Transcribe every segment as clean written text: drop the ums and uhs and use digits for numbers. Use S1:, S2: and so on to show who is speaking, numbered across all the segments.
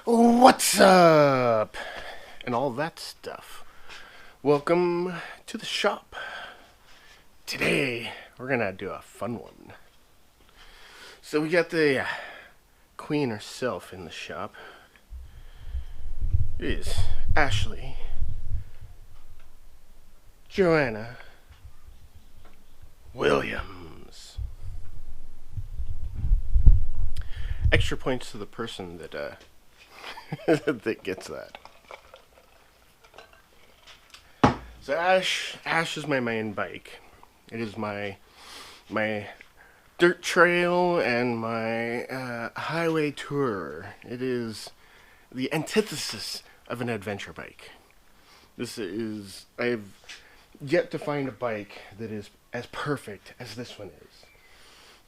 S1: What's up? And all that stuff. Welcome to the shop. Today, we're gonna do a fun one. So we got the queen herself in the shop. It is Ashley, Joanna Williams. Extra points to the person that that gets that. So Ash is my main bike. It is my dirt trail and my highway tourer. It is the antithesis of an adventure bike. I've yet to find a bike that is as perfect as this one is.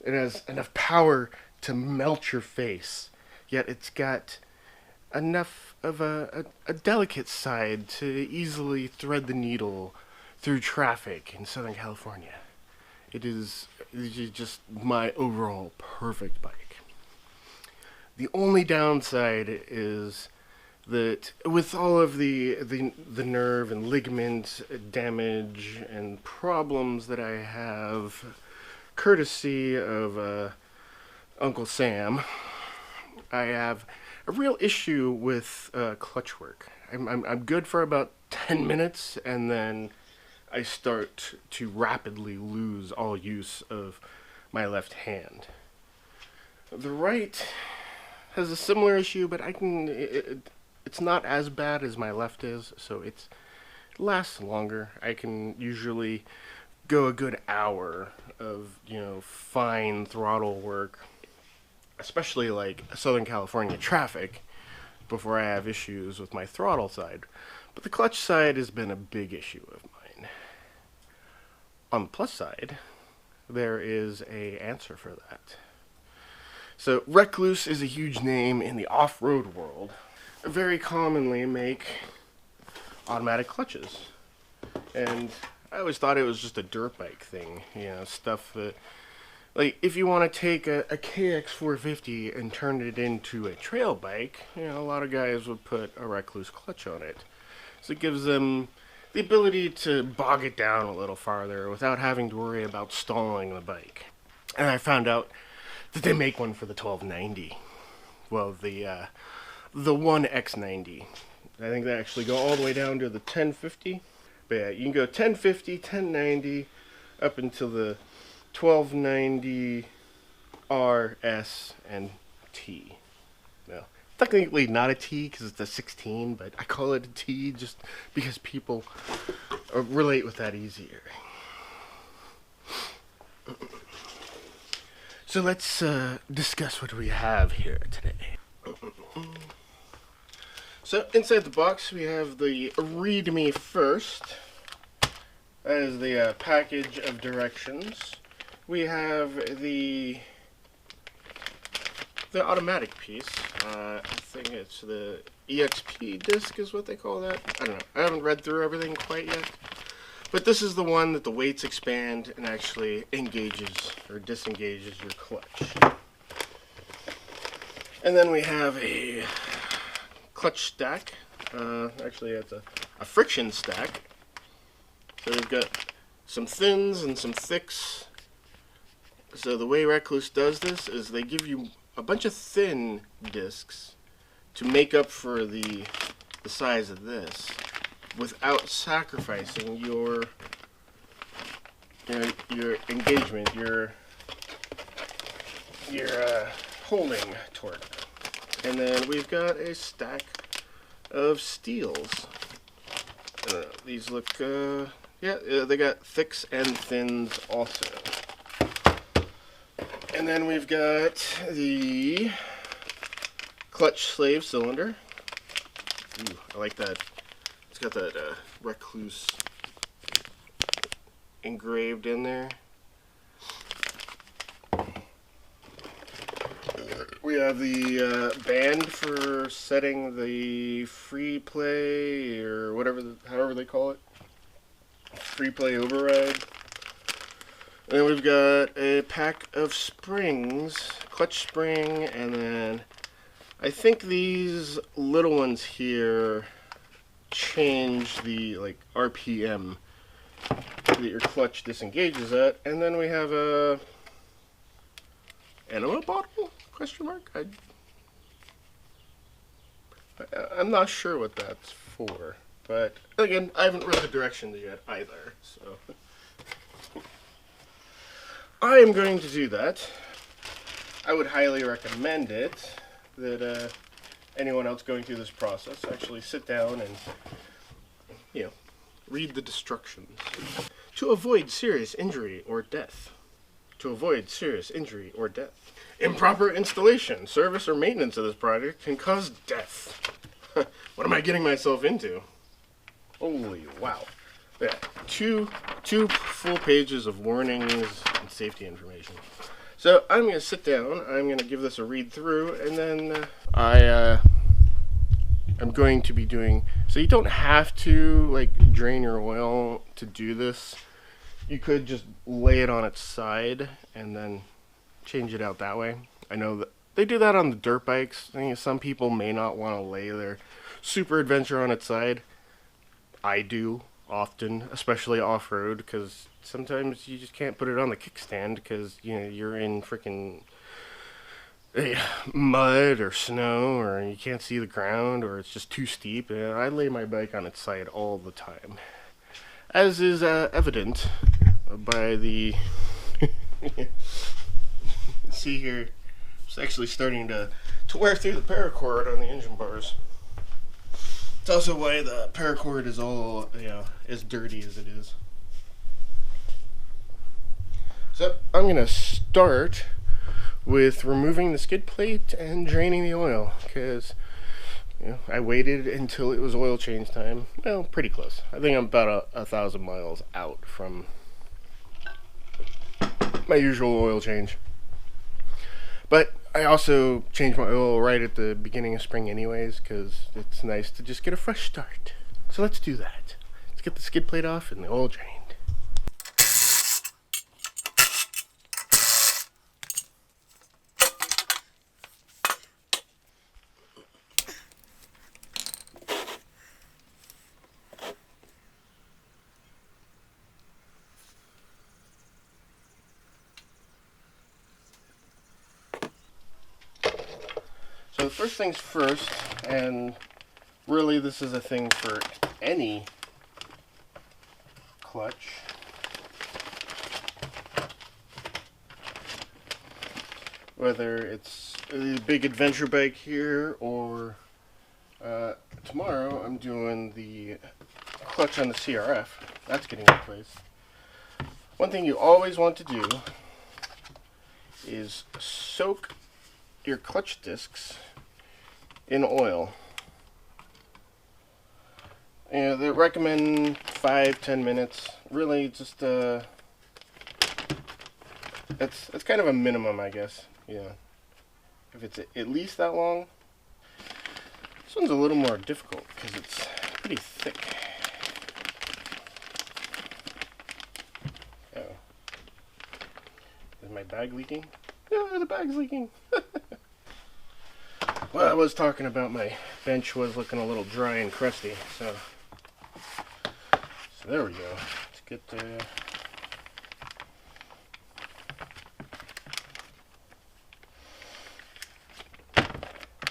S1: It has enough power to melt your face, yet it's got enough of a delicate side to easily thread the needle through traffic in Southern California. It is just my overall perfect bike. The only downside is that with all of the nerve and ligament damage and problems that I have, courtesy of Uncle Sam, I have a real issue with clutch work. I'm good for about 10 minutes, and then I start to rapidly lose all use of my left hand. The right has a similar issue, but it's not as bad as my left is, so it lasts longer. I can usually go a good hour of, fine throttle work, especially like Southern California traffic, before I have issues with my throttle side. But the clutch side has been a big issue of mine. On the plus side, there is an answer for that. So Rekluse is a huge name in the off-road world. Very commonly make automatic clutches. And I always thought it was just a dirt bike thing, stuff that, like, if you want to take a KX450 and turn it into a trail bike, a lot of guys would put a Rekluse clutch on it. So it gives them the ability to bog it down a little farther without having to worry about stalling the bike. And I found out that they make one for the 1290. Well, the 1X90. I think they actually go all the way down to the 1050. But yeah, you can go 1050, 1090, up until the 1290 R, S, and T. Well, technically not a T because it's a 16, but I call it a T just because people relate with that easier. So let's discuss what we have here today. So inside the box we have the Read Me First. That is the package of directions. We have the automatic piece. I think it's the EXP disc is what they call that. I don't know. I haven't read through everything quite yet. But this is the one that the weights expand and actually engages or disengages your clutch. And then we have a clutch stack. Actually, it's a friction stack. So we've got some thins and some thicks. So the way Rekluse does this is they give you a bunch of thin discs to make up for the size of this without sacrificing your engagement, your holding torque. And then we've got a stack of steels. These look, they got thicks and thins also. And then we've got the clutch slave cylinder. Ooh, I like that. It's got that Rekluse engraved in there. We have the band for setting the free play, or however they call it. Free play override. And then we've got a pack of springs, clutch spring, and then I think these little ones here change the like RPM that your clutch disengages at, and then we have a enema bottle? Question mark? I'm not sure what that's for, but again, I haven't read the directions yet either, so I am going to do that. I would highly recommend it that anyone else going through this process actually sit down and, you know, read the instructions. To avoid serious injury or death. To avoid serious injury or death. Improper installation, service, or maintenance of this product can cause death. What am I getting myself into? Holy wow. Yeah, two full pages of warnings and safety information. So I'm going to sit down, I'm going to give this a read through, and then I'm going to be doing, so you don't have to like drain your oil to do this. You could just lay it on its side and then change it out that way. I know that they do that on the dirt bikes. I think some people may not want to lay their Super Adventure on its side. I do often, especially off-road, because sometimes you just can't put it on the kickstand because, you know, you're in freaking mud or snow, or you can't see the ground, or it's just too steep. I lay my bike on its side all the time, as is evident by the see here, it's actually starting to wear through the paracord on the engine bars. It's also why the paracord is all, you know, as dirty as it is. So I'm going to start with removing the skid plate and draining the oil, because, you know, I waited until it was oil change time. Well, pretty close. I think I'm about 1,000 miles out from my usual oil change. But I also change my oil right at the beginning of spring anyways, because it's nice to just get a fresh start. So let's do that. Let's get the skid plate off and the oil drained. So first things first, and really this is a thing for any clutch. Whether it's a big adventure bike here or tomorrow I'm doing the clutch on the CRF. That's getting replaced. One thing you always want to do is soak your clutch discs in oil. And they recommend 5-10 minutes. Really, just that's kind of a minimum, I guess. Yeah. If it's at least that long. This one's a little more difficult because it's pretty thick. Oh. Is my bag leaking? No, the bag's leaking. Well, I was talking about my bench was looking a little dry and crusty, so there we go. Let's get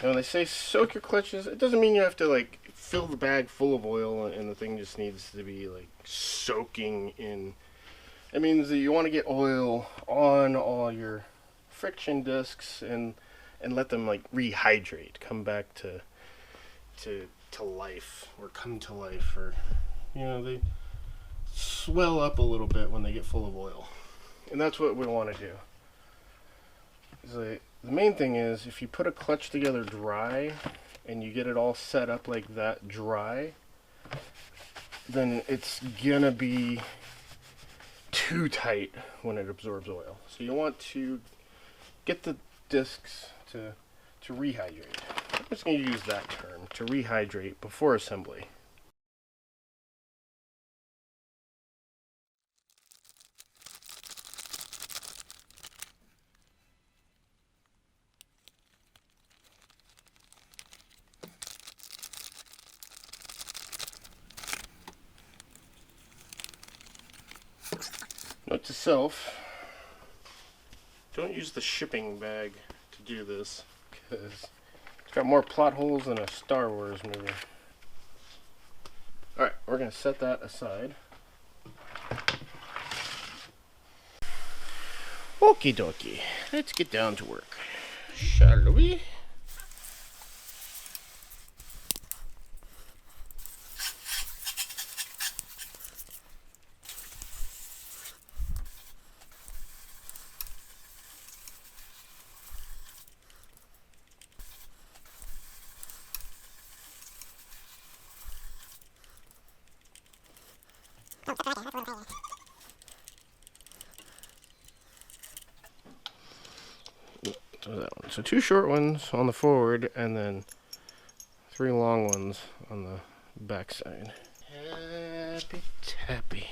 S1: when they say soak your clutches, it doesn't mean you have to like fill the bag full of oil and the thing just needs to be like soaking in. It means that you want to get oil on all your friction discs and let them like rehydrate, come back to life, or come to life, or, you know, they swell up a little bit when they get full of oil, and that's what we want to do. The main thing is, if you put a clutch together dry and you get it all set up like that dry, then it's gonna be too tight when it absorbs oil. So you want to get the discs to rehydrate. I'm just going to use that term, to rehydrate before assembly. Note to self, don't use the shipping bag to do this, because it's got more plot holes than a Star Wars movie. Alright, we're going to set that aside. Okie dokie, let's get down to work, shall we? So that one. So 2 short ones on the forward, and then 3 long ones on the back side. Tappy tappy.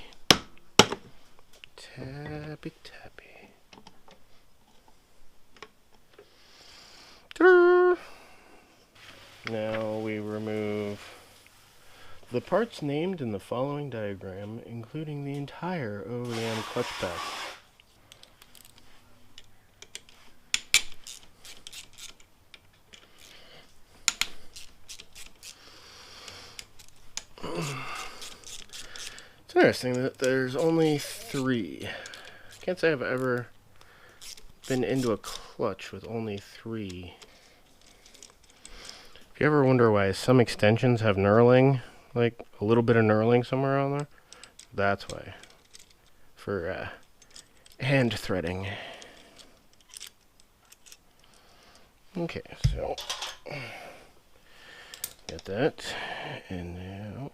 S1: Tappy tappy. Ta-da! Now we remove the parts named in the following diagram, including the entire OEM clutch pack. It's interesting that there's only 3. I can't say I've ever been into a clutch with only 3. If you ever wonder why some extensions have knurling, like a little bit of knurling somewhere on there, that's why. For hand threading. Okay, so got that, and now,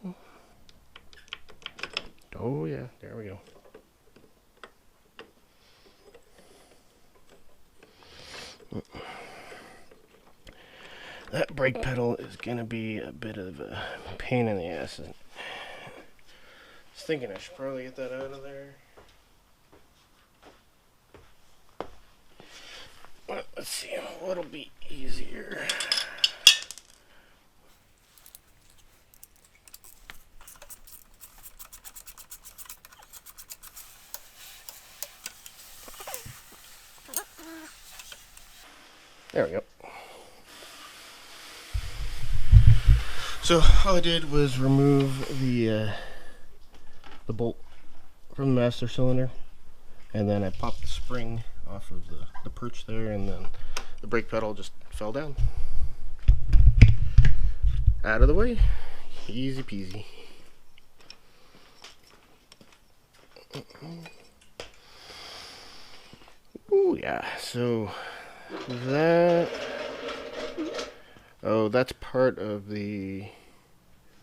S1: oh yeah, there we go. That brake pedal is gonna be a bit of a pain in the ass. I was thinking I should probably get that out of there. Well, let's see what'll be easier. There we go. So all I did was remove the bolt from the master cylinder, and then I popped the spring off of the perch there, and then the brake pedal just fell down. Out of the way. Easy peasy. Ooh, yeah. So that... Oh, that's part of the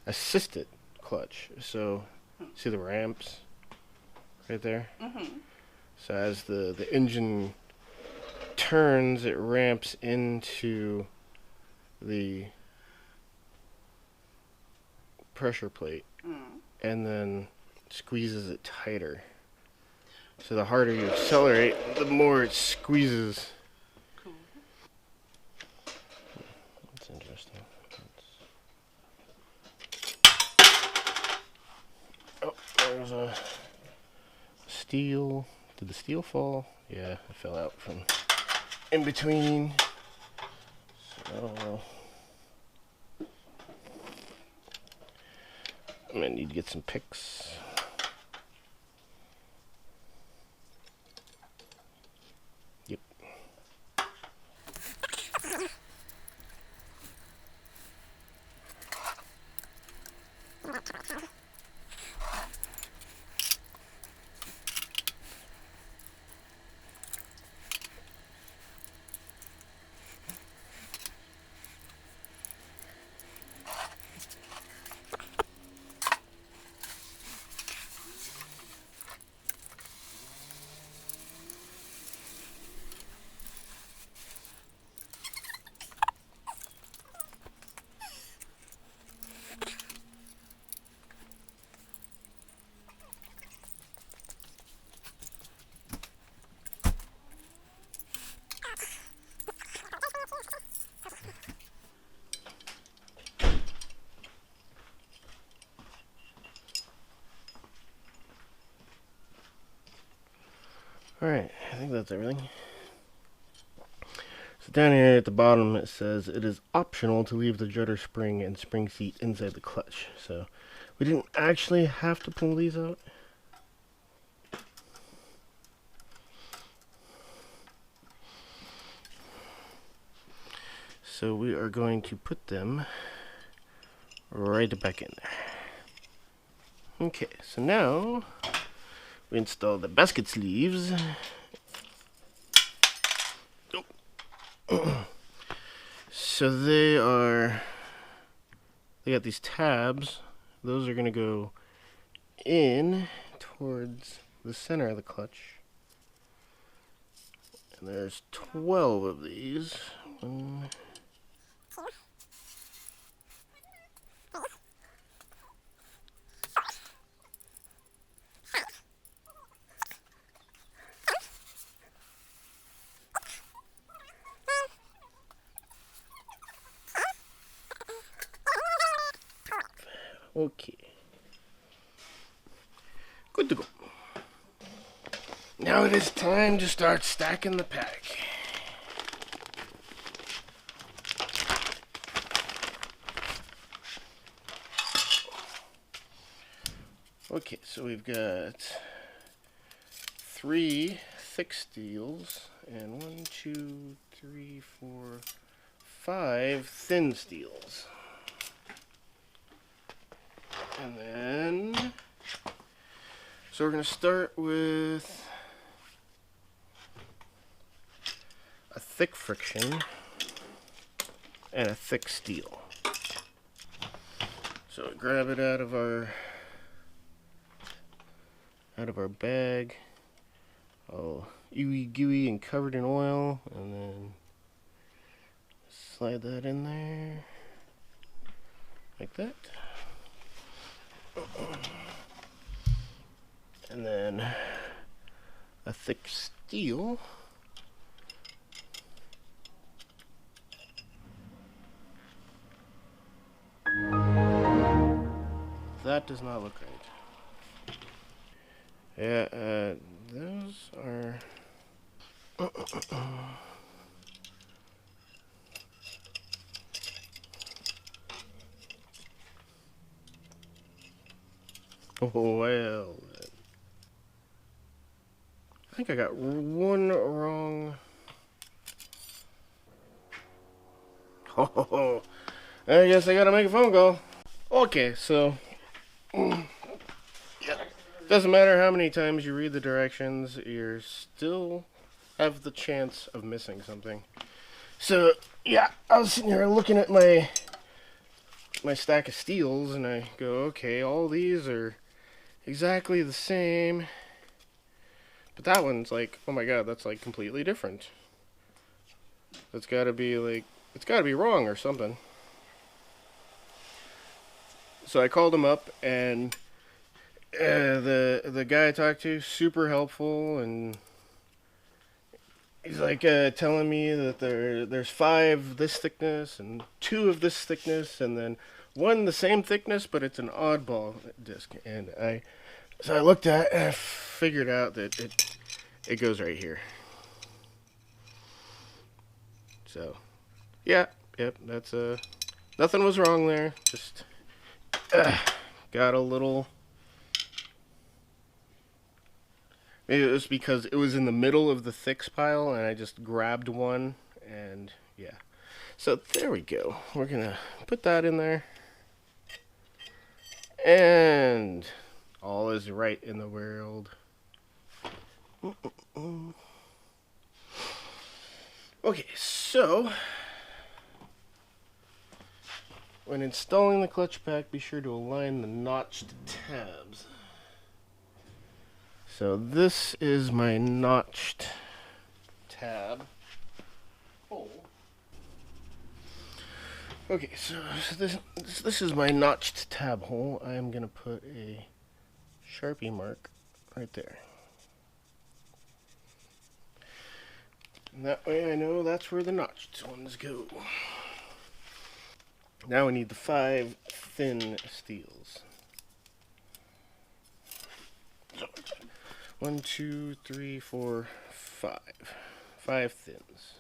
S1: assisted clutch. So, see the ramps right there? Mm-hmm. So as the engine turns, it ramps into the pressure plate and then squeezes it tighter. So the harder you accelerate, the more it squeezes. Cool. That's interesting. Oh, there's a steel. Did the steel fall? Yeah, it fell out from in between. So I don't know. I'm gonna need to get some picks. Yep. Alright, I think that's everything. So down here at the bottom it says it is optional to leave the judder spring and spring seat inside the clutch. So we didn't actually have to pull these out. So we are going to put them right back in there. Okay, so now we install the basket sleeves. So they got these tabs. Those are going to go in towards the center of the clutch. And there's 12 of these. One, okay. Good to go. Now it is time to start stacking the pack. Okay, so we've got 3 thick steels and 1, 2, 3, 4, 5 thin steels. And then, so we're going to start with a thick friction and a thick steel. So grab it out of our bag, all ooey gooey and covered in oil, and then slide that in there like that. And then a thick steel. That does not look right. Yeah, those are... Oh, well. I think I got one wrong. Oh, I guess I gotta make a phone call. Okay, so... yeah. Doesn't matter how many times you read the directions, you still have the chance of missing something. So, yeah, I was sitting here looking at my stack of steels, and I go, okay, all these are exactly the same, but that one's like, oh my god, that's like completely different. That's gotta be like, it's gotta be wrong or something. So I called him up, and the guy I talked to, super helpful, and he's like telling me that there's 5 this thickness and 2 of this thickness, and then 1 the same thickness, but it's an oddball disc. And so I looked at it and I figured out that it goes right here. So yeah, yep, that's nothing was wrong there. Just got a little. Maybe it was because it was in the middle of the thicks pile, and I just grabbed one, and yeah. So there we go. We're gonna put that in there, and all is right in the world. Okay, so when installing the clutch pack, be sure to align the notched tabs. So this is my notched tab hole. Okay, so this is my notched tab hole. I am going to put a Sharpie mark right there. And that way I know that's where the notched ones go. Now we need the 5 thin steels. So 1, 2, 3, 4, 5. 5 thins.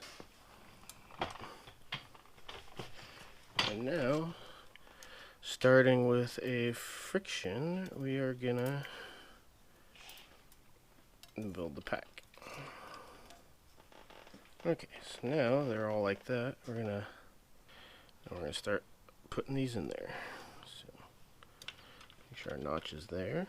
S1: And now, starting with a friction, we are gonna build the pack. Okay, so now they're all like that. We're gonna start putting these in there. So make sure our notch is there.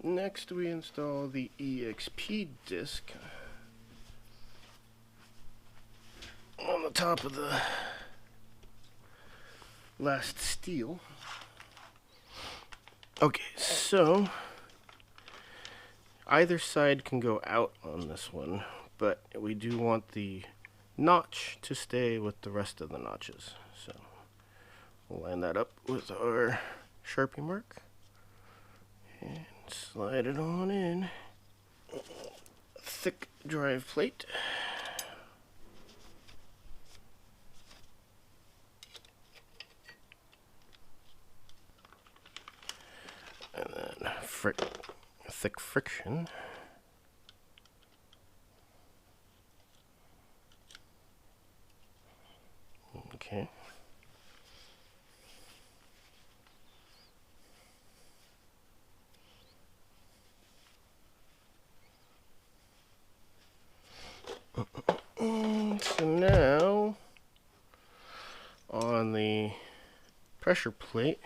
S1: Next, we install the EXP disc on the top of the last steel. Okay, so either side can go out on this one, but we do want the notch to stay with the rest of the notches. So we'll line that up with our Sharpie mark and slide it on in. Thick drive plate. And then thick friction. Okay. So now, on the pressure plate,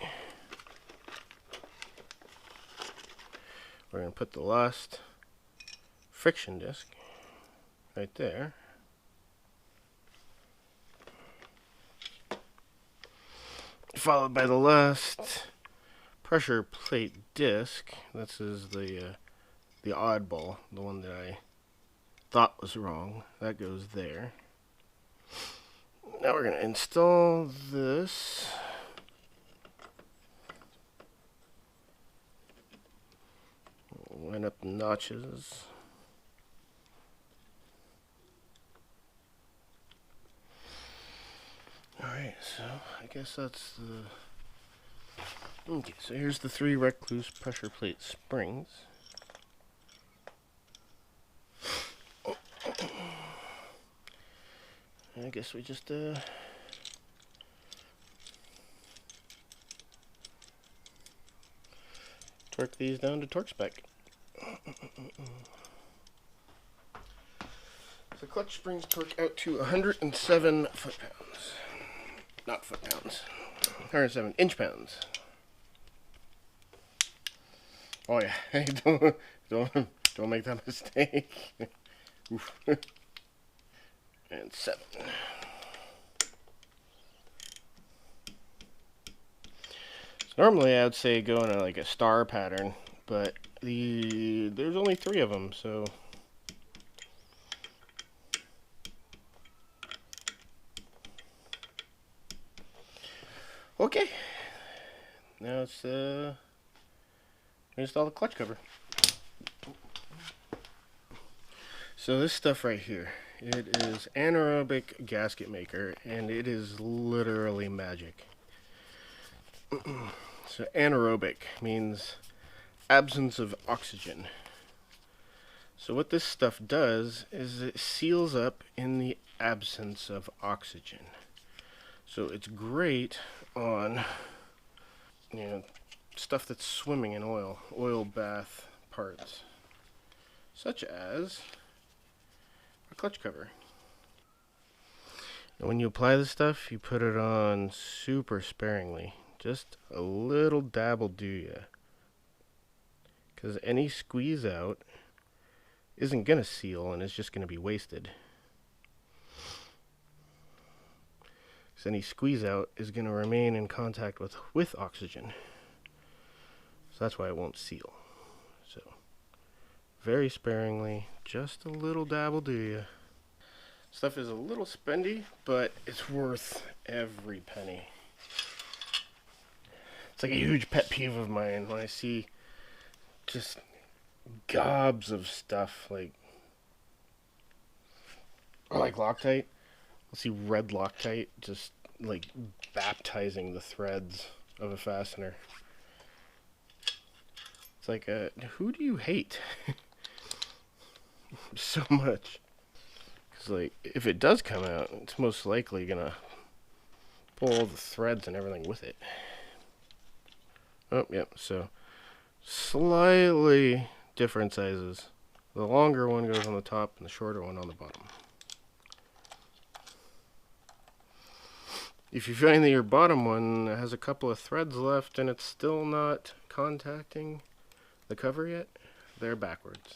S1: we're going to put the last friction disc right there. Followed by the last pressure plate disc. This is the oddball, the one that I thought was wrong. That goes there. Now we're going to install this. Line up the notches. Alright, so I guess that's the... Okay, so here's the 3 Rekluse pressure plate springs. I guess we just torque these down to torque spec. So clutch springs torque out to 107 foot-pounds. Not foot-pounds. 107 inch-pounds. Oh yeah, hey, don't make that mistake. Oof. And 7. So normally I would say go in like a star pattern, but there's only 3 of them, so okay. Now it's install the clutch cover. So this stuff right here, it is anaerobic gasket maker, and it is literally magic. So anaerobic means absence of oxygen. So what this stuff does is it seals up in the absence of oxygen. So it's great on, stuff that's swimming in oil bath parts, such as a clutch cover. And when you apply this stuff, you put it on super sparingly. Just a little dab will do ya. Because any squeeze out isn't going to seal and it's just going to be wasted. So any squeeze out is going to remain in contact with oxygen. So that's why it won't seal. So very sparingly, just a little dab will do ya. Stuff is a little spendy, but it's worth every penny. It's like a huge pet peeve of mine when I see just gobs of stuff like, or like Loctite. I'll see red Loctite just like baptizing the threads of a fastener. It's like, who do you hate so much? Because like, if it does come out, it's most likely gonna pull all the threads and everything with it. Oh, yep, so slightly different sizes. The longer one goes on the top and the shorter one on the bottom. If you find that your bottom one has a couple of threads left and it's still not contacting the cover yet, they're backwards,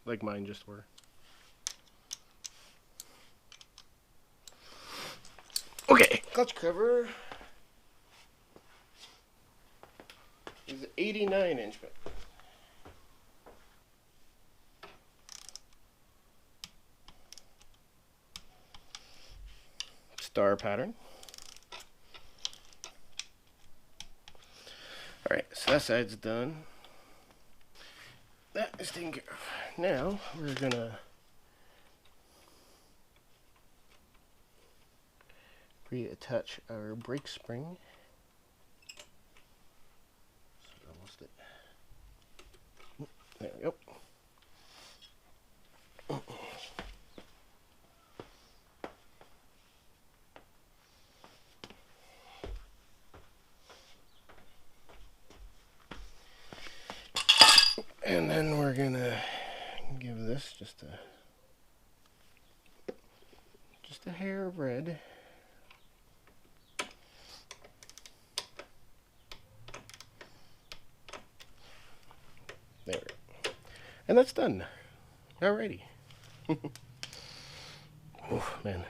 S1: like mine just were. Okay, clutch cover is 89-inch. Star pattern. Alright, so that side's done. That is taken care of. Now, we're gonna reattach our brake spring. So I lost it. There we go. And then we're gonna give this just a hair of red. There we go. And that's done. Alrighty. Oh man,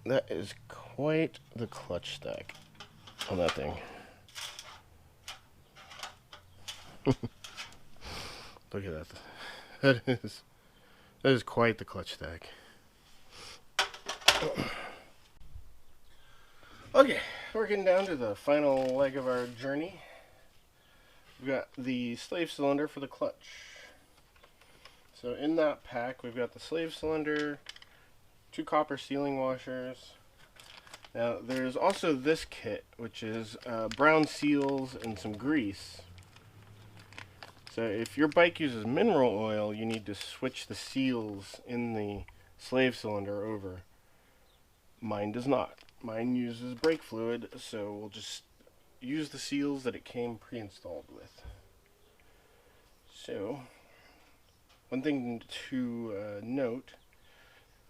S1: that is quite the clutch stack on that thing. Look at that. That is quite the clutch stack. Okay, we're getting down to the final leg of our journey. We've got the slave cylinder for the clutch. So in that pack, we've got the slave cylinder, 2 copper sealing washers. Now there's also this kit, which is brown seals and some grease. So if your bike uses mineral oil, you need to switch the seals in the slave cylinder over. Mine does not. Mine uses brake fluid, so we'll just use the seals that it came pre-installed with. So, one thing to note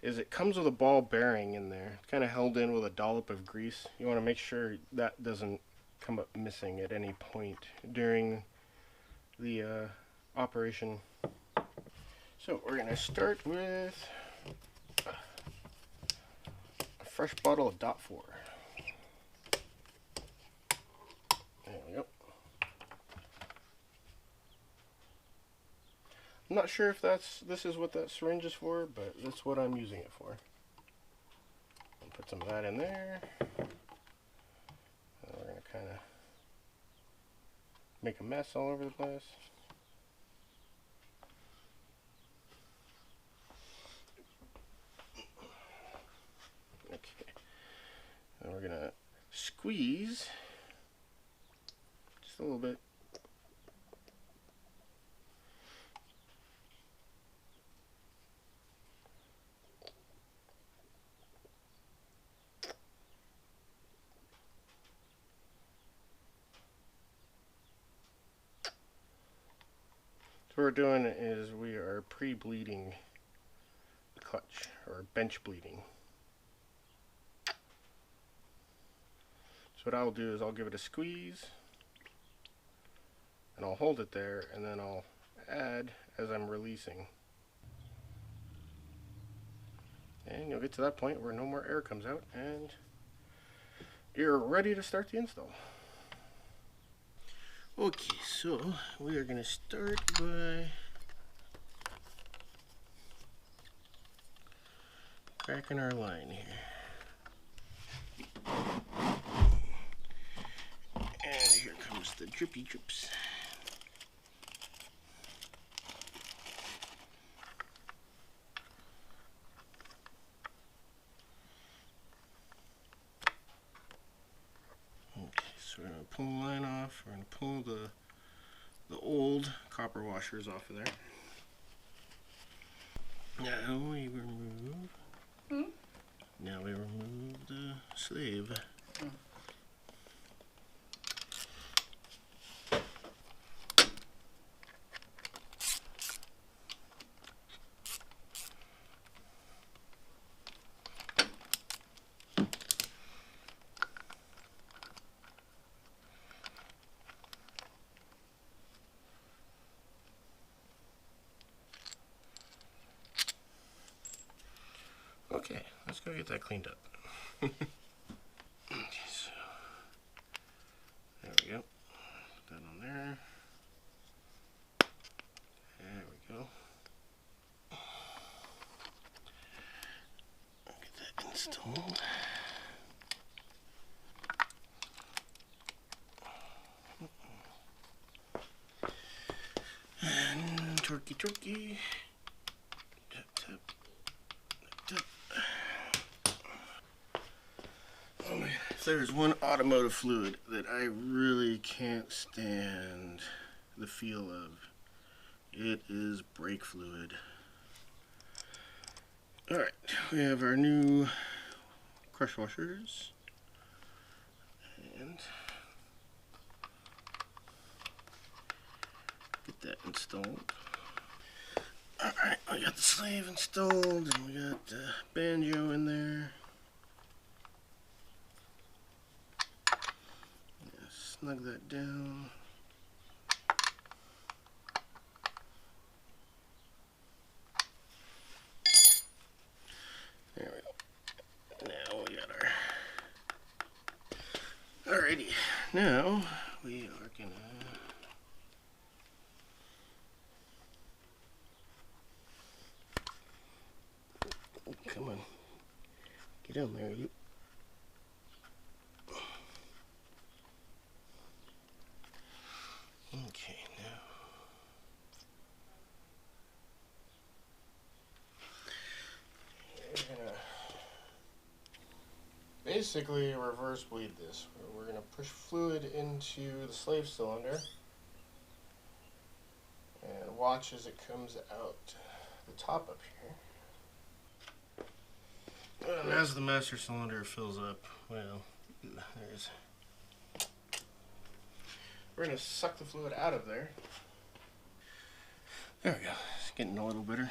S1: is it comes with a ball bearing in there. It's kind of held in with a dollop of grease. You want to make sure that doesn't come up missing at any point during the operation. So we're going to start with a fresh bottle of .4. There we go. I'm not sure if this is what that syringe is for, but that's what I'm using it for. I'll put some of that in there. And we're going to kind of make a mess all over the place. Okay. And we're going to squeeze just a little bit. What we're doing is we are pre-bleeding the clutch, or bench bleeding. So what I'll do is I'll give it a squeeze, and I'll hold it there, and then I'll add as I'm releasing. And you'll get to that point where no more air comes out, and you're ready to start the install. Okay, so we are going to start by cracking our line here. And here comes the drippy drips. Okay, so we're going to pull the line off. We're going to pull the old copper washers off of there. Now we remove. Now we remove the sleeve. Okay, let's go get that cleaned up. Okay, so there we go. Put that on there. There we go. Get that installed. And turkey. Tap, tap, tap. Oh man, if there's one automotive fluid that I really can't stand the feel of, it is brake fluid. Alright, we have our new crush washers. And get that installed. Alright, we got the sleeve installed, and we got the banjo in there. Snug that down. There we go. Now we got our... Alrighty, now we are gonna... Come on. Get on there, you. Okay, now. We're gonna basically reverse bleed this. We're gonna push fluid into the slave cylinder and watch as it comes out the top up here. And as the master cylinder fills up, well, there's... We're going to suck the fluid out of there. There we go. It's getting a little bitter.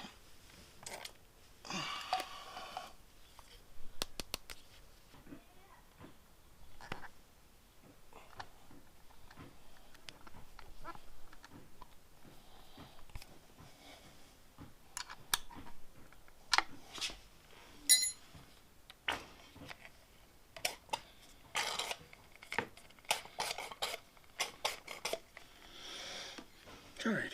S1: Alrighty.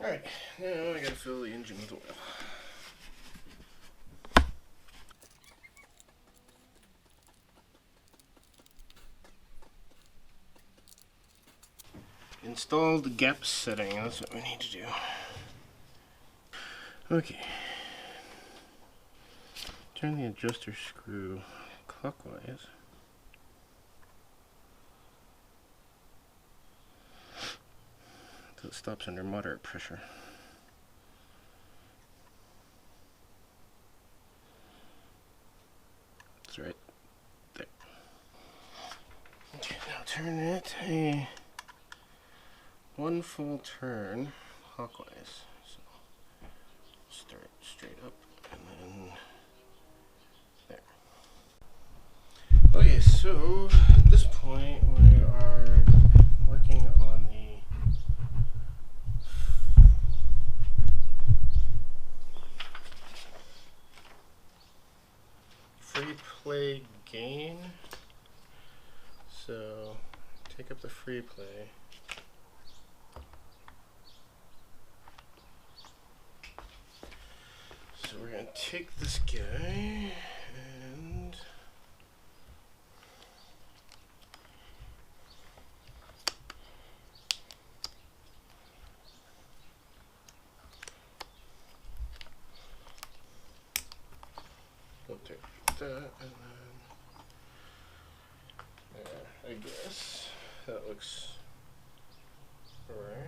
S1: Alright, now I gotta fill the engine with oil. Install the gap setting, that's what we need to do. Okay. Turn the adjuster screw clockwise. Until it stops under moderate pressure. That's right there. Okay, now turn it one full turn clockwise. So start straight up and then there. Okay, so at this point we are working on the free play gain. So take up the free play. So we're going to take this guy and we'll take that and then I guess that looks right.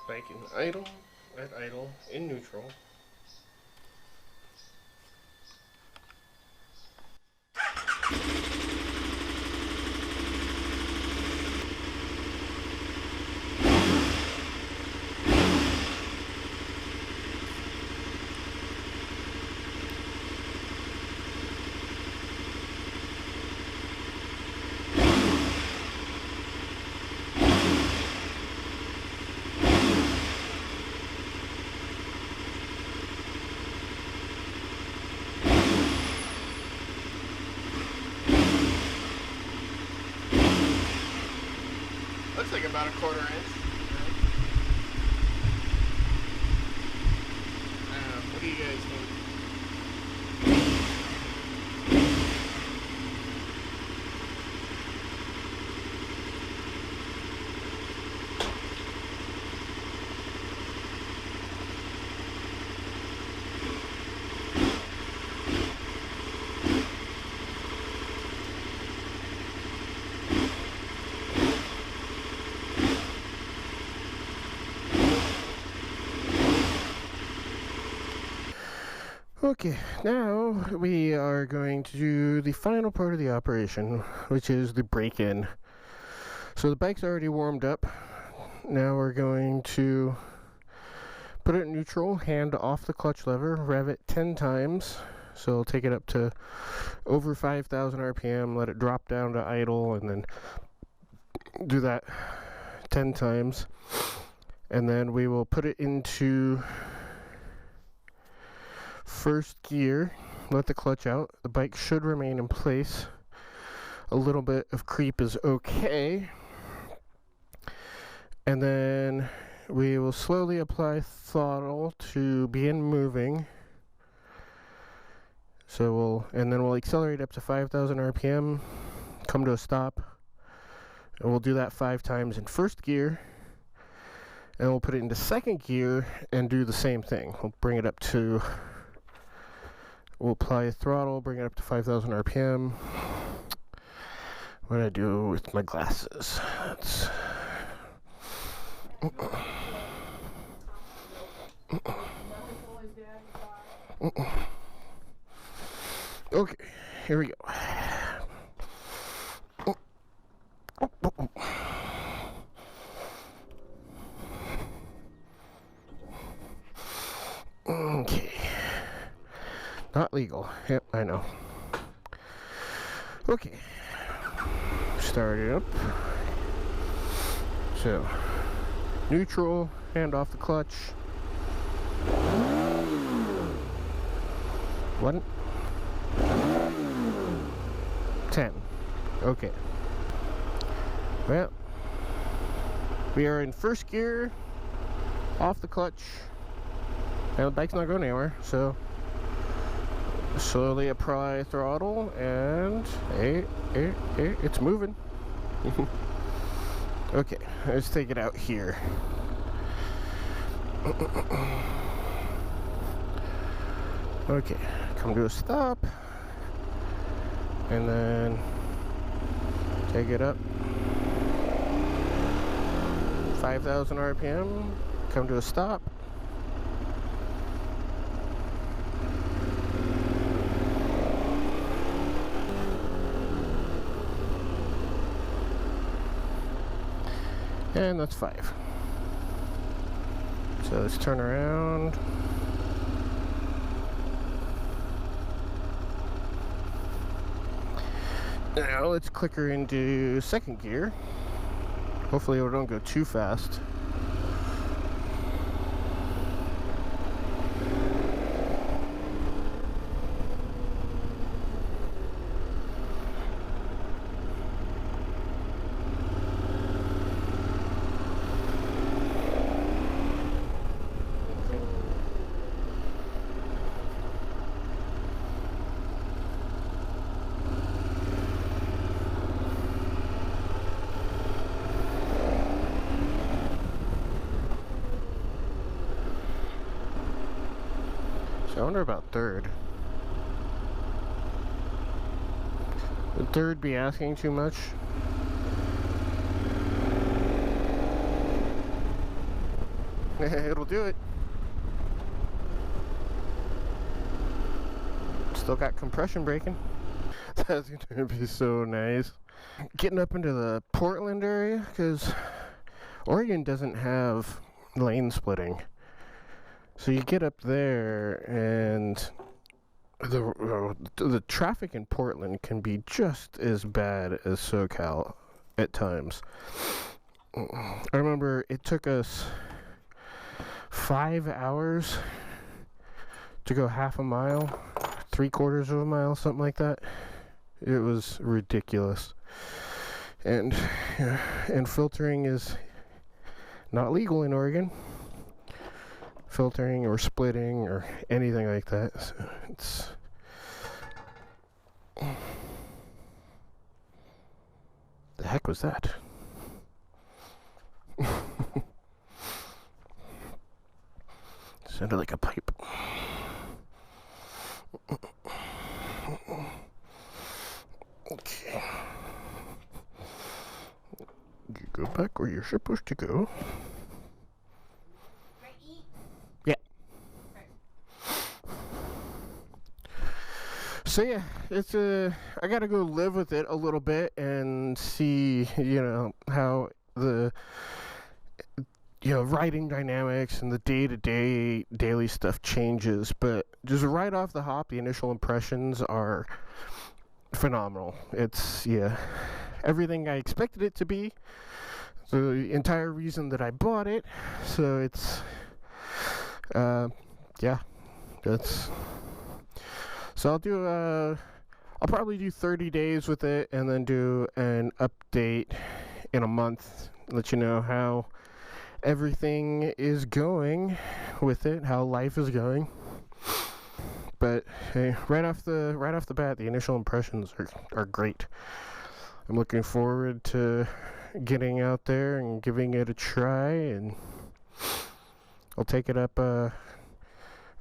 S1: Bike in idle, at idle, in neutral. Looks like about a 1/4 inch. What do you guys think? Okay, now we are going to do the final part of the operation, which is the break-in. So the bike's already warmed up. Now we're going to put it in neutral, hand off the clutch lever, rev it 10 times. So we'll take it up to over 5,000 RPM, let it drop down to idle, and then do that 10 times. And then we will put it into first gear, let the clutch out. The bike should remain in place. A little bit of creep is okay. And then we will slowly apply throttle to begin moving. So we'll accelerate up to 5,000 RPM, come to a stop, and we'll do that 5 times in first gear. And we'll put it into second gear and do the same thing. We'll bring it up to We'll apply throttle, bring it up to 5,000 RPM. What do I do with my glasses? That's okay, here we go. Okay. Not legal. Yep, I know. Okay. Start it up. So, neutral, hand off the clutch. 1, 10. Okay. Well, we are in first gear, off the clutch. Now the bike's not going anywhere, so slowly apply throttle, and it's moving. Okay, let's take it out here. Okay, come to a stop, and then take it up 5,000 RPM, come to a stop. And that's 5. So let's turn around. Now let's click her into second gear. Hopefully it don't go too fast. So I wonder about third. Would third be asking too much? It'll do it. Still got compression braking. That's gonna be so nice. Getting up into the Portland area, because Oregon doesn't have lane splitting. So you get up there and the traffic in Portland can be just as bad as SoCal at times. I remember it took us 5 hours to go half a mile, 3/4 of a mile, something like that. It was ridiculous. And filtering is not legal in Oregon. Filtering or splitting or anything like that. So it's the heck was that? Sounded like a pipe. Okay. You go back where you're supposed to go. Yeah. So yeah, it's I gotta go live with it a little bit and see, how the writing dynamics and the day-to-day daily stuff changes. But just right off the hop, the initial impressions are phenomenal. It's everything I expected it to be, the entire reason that I bought it. So it's that's so I'll probably do 30 days with it and then do an update in a month, let you know how everything is going with it, how life is going. But hey, right off the bat, the initial impressions are great. I'm looking forward to getting out there and giving it a try, and I'll take it up.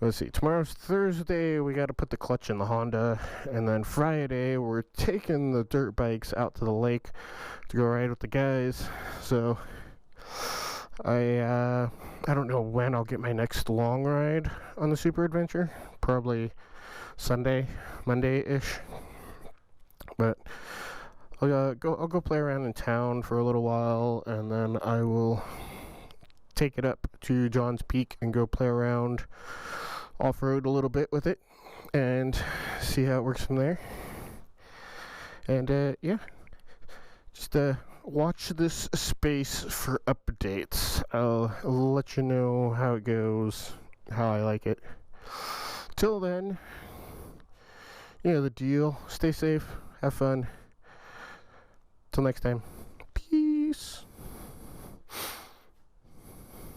S1: Let's see, tomorrow's Thursday, we got to put the clutch in the Honda, and then Friday we're taking the dirt bikes out to the lake to go ride with the guys. So I don't know when I'll get my next long ride on the Super Adventure. Probably Sunday, Monday-ish. But I'll go play around in town for a little while, and then I will take it up to John's Peak and go play around off-road a little bit with it and see how it works from there. And just watch this space for updates. I'll let you know how it goes, how I like it. Till then, the deal. Stay safe, have fun. Till next time.